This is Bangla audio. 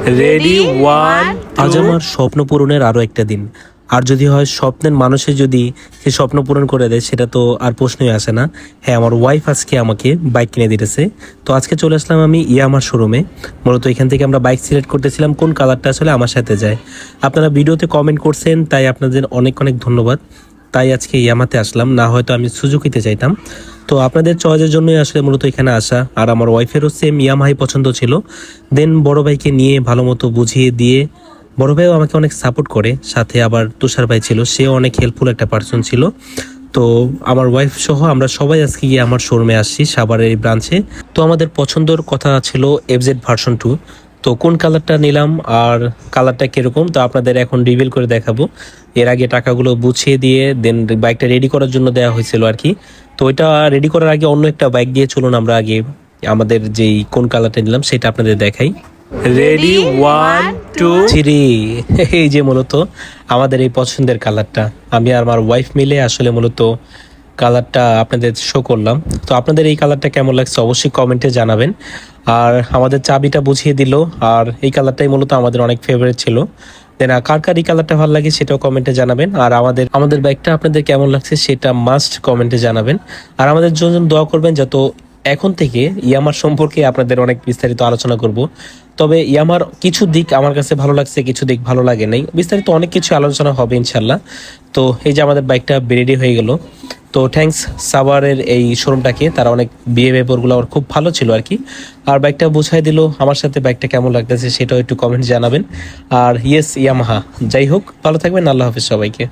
রেডি ওয়ান আজ আমার স্বপ্ন পূরণের আরো একটা দিন। আর যদি হয় স্বপ্নের মানুষে যদি সে স্বপ্ন পূরণ করে দেয়, সেটা তো আর প্রশ্নই আসে না। হ্যাঁ, আমার ওয়াইফ আজকে আমাকে বাইক কিনে দিতেছে। তো আজকে চলে আসলাম আমি ইয়ামার শোরুমে। মূলত এখান থেকে আমরা বাইক সিলেক্ট করতেছিলাম কোন কালারটা আসলে আমার সাথে যায়। আপনারা ভিডিওতে কমেন্ট করছেন, তাই আপনাদের অনেক অনেক ধন্যবাদ। তাই আজকে ইয়ামাতে আসলাম, না হয়তো আমি সুজুকিতে যাইতাম। তো আপনাদের চয়েসের জন্যই আসলে মূলত এখানে আসা। আর আমার ওয়াইফেরও সেম ইয়ামাহাই পছন্দ ছিল। দেন বড় ভাইকে নিয়ে ভালো মতো বুঝিয়ে দিয়ে, বড় ভাইও আমাকে অনেক সাপোর্ট করে, সাথে আবার তুষার ভাই ছিল, সেও অনেক হেল্পফুল একটা পার্সন ছিল। তো আমার ওয়াইফ সহ আমরা সবাই আজকে গিয়ে আমার শোরুমে আসছি, সাভারের এই ব্রাঞ্চে। তো আমাদের পছন্দের কথা ছিল এফজেড ভার্সন 2। তো কোন কালারটা নিলাম আর কালারটা কীরকম, তো আপনাদের এখন রিভিল করে দেখাবো। এর আগে টাকাগুলো বুঝিয়ে দিয়ে দেন বাইকটা রেডি করার জন্য দেওয়া হয়েছিল আর কি। তো ওইটা রেডি করার আগে অন্য একটা বাইক দিয়ে চলুন আমরা আগে আমাদের যেই কোন কালারটা নিলাম সেটা আপনাদের দেখাই। Ready one two three. এই যে মূলত আমাদের এই পছন্দের কালারটা, আমি আর আমার ওয়াইফ মিলে আসলে মূলত কালারটা আপনাদের শো করলাম। তো আপনাদের এই কালারটা কেমন লাগছে অবশ্যই কমেন্টে জানাবেন। আর আমাদের চাবিটা বুঝিয়ে দিল, আর এই কালারটাই মূলত আমাদের অনেক ফেভারিট ছিল। দেন কার কার এই কালারটা ভালো লাগে সেটাও কমেন্টে জানাবেন। আর আমাদের বাইকটা আপনাদের কেমন লাগছে সেটা মাস্ট কমেন্টে জানাবেন। আর আমাদের জন্য দোয়া করবেন, যত এখন থেকে ইয়ামার সম্পর্কে আপনাদের অনেক বিস্তারিত আলোচনা করব। তবে ইয়ামার কিছু দিক আমার কাছে ভালো লাগছে, কিছু দিক ভালো লাগে নাই, বিস্তারিত অনেক কিছু আলোচনা হবে ইনশাল্লাহ। তো এই যে আমাদের বাইকটা রেডি হয়ে গেল। তো থ্যাঙ্কস সাভারের এই শোরুমটাকে, তারা অনেক বিহেভিয়ারগুলো আমার খুব ভালো ছিল আর কি। আর বাইকটা বুঝাই দিল আমার সাথে, বাইকটা কেমন লাগতেছে সেটাও একটু কমেন্ট জানাবেন। আর ইয়েস ইয়ামাহা, যাই হোক ভালো থাকবেন, আল্লাহ হাফিজ সবাইকে।